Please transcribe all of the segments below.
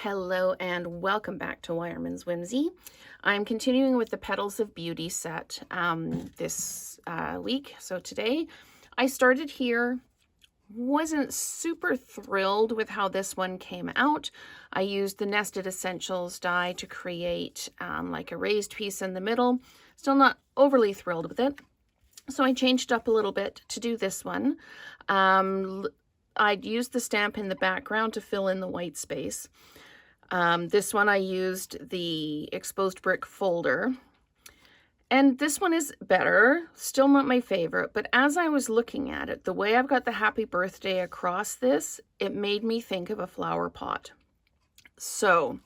Hello and welcome back to Wireman's Whimsy. I'm continuing with the Petals of Beauty set this week. So today I started here, wasn't super thrilled with how this one came out. I used the Nested Essentials die to create like a raised piece in the middle. Still not overly thrilled with it. So I changed up a little bit to do this one. I'd used the stamp in the background to fill in the white space. This one I used the exposed brick folder, and this one is better, still not my favorite, but as I was looking at it, the way I've got the happy birthday across this, it made me think of a flower pot. So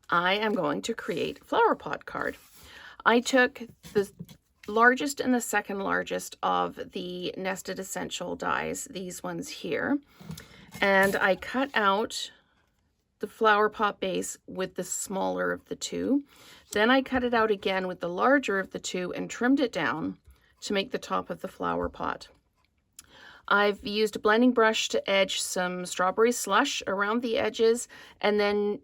I am going to create a flower pot card. I took the largest and the second largest of the Nested Essential dies, these ones here, and I cut out the flower pot base with the smaller of the two. Then I cut it out again with the larger of the two and trimmed it down to make the top of the flower pot. I've used a blending brush to edge some strawberry slush around the edges, and then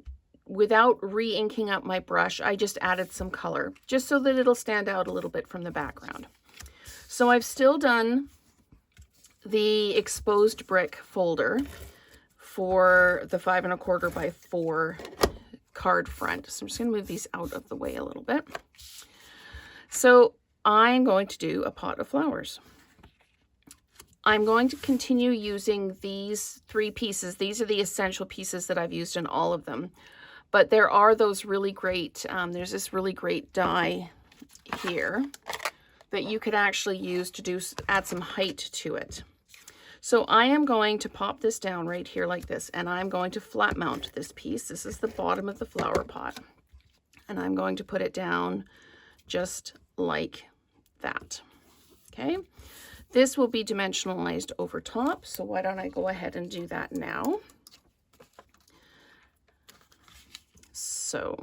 without re-inking up my brush, I just added some color just so that it'll stand out a little bit from the background. So I've still done the exposed brick folder for the 5 1/4 by 4 card front. So I'm just going to move these out of the way a little bit. So I'm going to do a pot of flowers. I'm going to continue using these 3 pieces. These are the essential pieces that I've used in all of them. But there are those really great, there's this really great die here that you could actually use to add some height to it. So I am going to pop this down right here like this, and I'm going to flat mount this piece. This is the bottom of the flower pot, and I'm going to put it down just like that. Okay, this will be dimensionalized over top, so why don't I go ahead and do that now? So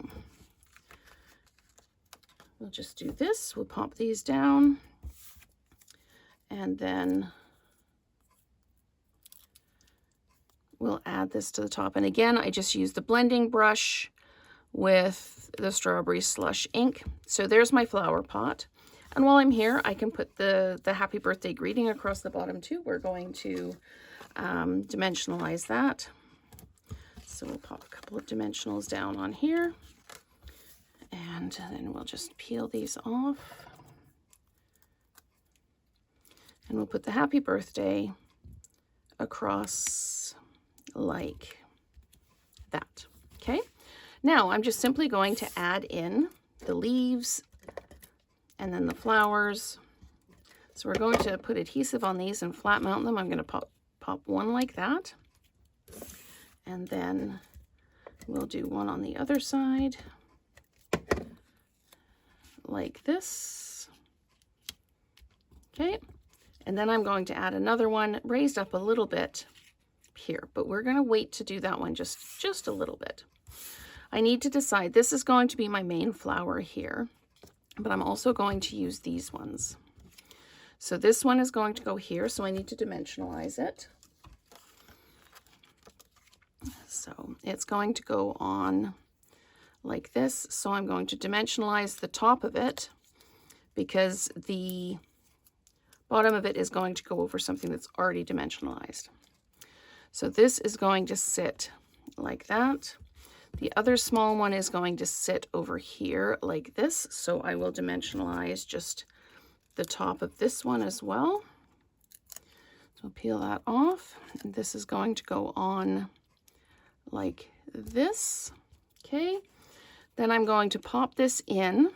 we'll just do this. We'll pop these down, and then we'll add this to the top. And again, I just used the blending brush with the strawberry slush ink. So there's my flower pot. And while I'm here, I can put the happy birthday greeting across the bottom too. We're going to dimensionalize that. So we'll pop a couple of dimensionals down on here. And then we'll just peel these off. And we'll put the happy birthday across like that. Okay, now I'm just simply going to add in the leaves and then the flowers. So we're going to put adhesive on these and flat mount them. I'm going to pop one like that, and then we'll do one on the other side like this. Okay, and then I'm going to add another one raised up a little bit here, but we're going to wait to do that one just a little bit. I need to decide, this is going to be my main flower here, but I'm also going to use these ones. So this one is going to go here, so I need to dimensionalize it. So it's going to go on like this. So I'm going to dimensionalize the top of it because the bottom of it is going to go over something that's already dimensionalized. So this is going to sit like that. The other small one is going to sit over here like this. So I will dimensionalize just the top of this one as well. So peel that off. And this is going to go on like this. Okay. Then I'm going to pop this in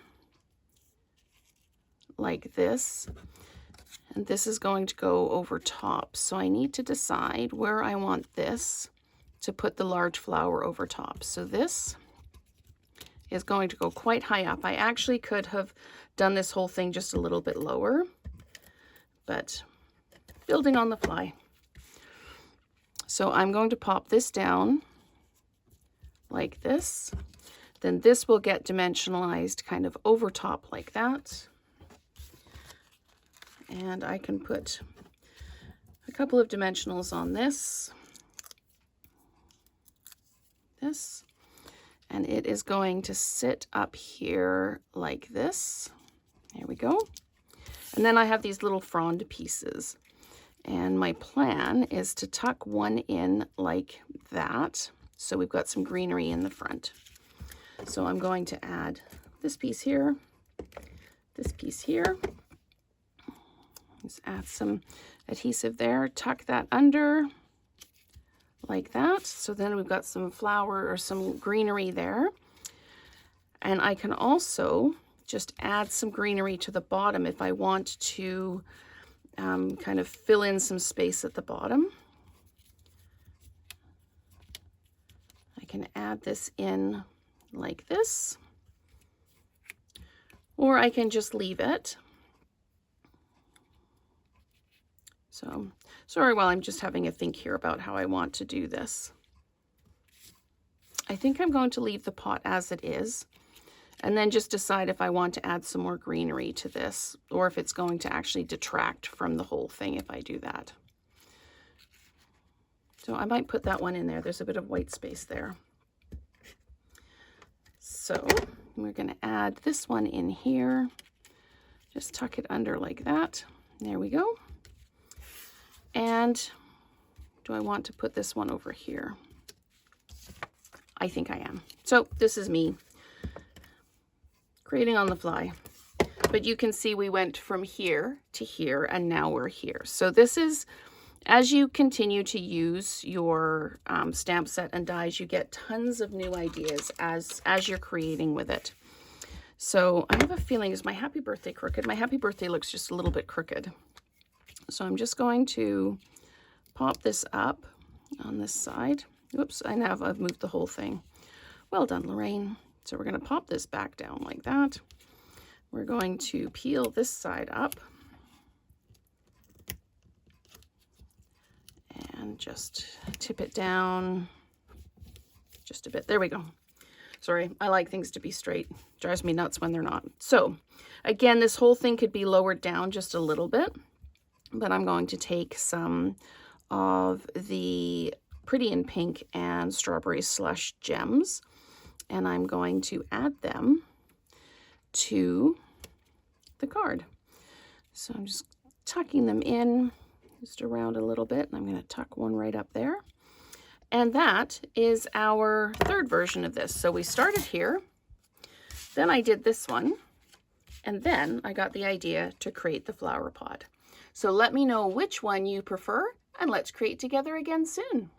like this. And this is going to go over top. So I need to decide where I want this to put the large flower over top. So this is going to go quite high up. I actually could have done this whole thing just a little bit lower, but building on the fly. So I'm going to pop this down like this. Then this will get dimensionalized kind of over top like that. And I can put a couple of dimensionals on this. And it is going to sit up here like this. There we go. And then I have these little frond pieces. And my plan is to tuck one in like that. So we've got some greenery in the front. So I'm going to add this piece here, this piece here. Just add some adhesive there, tuck that under like that. So then we've got some flower or some greenery there. And I can also just add some greenery to the bottom if I want to kind of fill in some space at the bottom. I can add this in like this, or I can just leave it. So, sorry while I'm just having a think here about how I want to do this. I think I'm going to leave the pot as it is, and then just decide if I want to add some more greenery to this, or if it's going to actually detract from the whole thing if I do that. So I might put that one in there. There's a bit of white space there. So we're going to add this one in here. Just tuck it under like that. There we go. And do I want to put this one over here? I think I am. So this is me creating on the fly. But you can see we went from here to here, and now we're here. So this is, as you continue to use your stamp set and dies, you get tons of new ideas as you're creating with it. So I have a feeling, is my happy birthday crooked? My happy birthday looks just a little bit crooked. So I'm just going to pop this up on this side. Oops, I've moved the whole thing. Well done, Lorraine. So we're going to pop this back down like that. We're going to peel this side up and just tip it down just a bit. There we go. Sorry, I like things to be straight. Drives me nuts when they're not. So again, this whole thing could be lowered down just a little bit, but I'm going to take some of the Pretty in Pink and Strawberry Slush gems, and I'm going to add them to the card. So I'm just tucking them in just around a little bit, and I'm going to tuck one right up there. And that is our third version of this. So we started here, then I did this one, and then I got the idea to create the flower pot. So let me know which one you prefer, and let's create together again soon.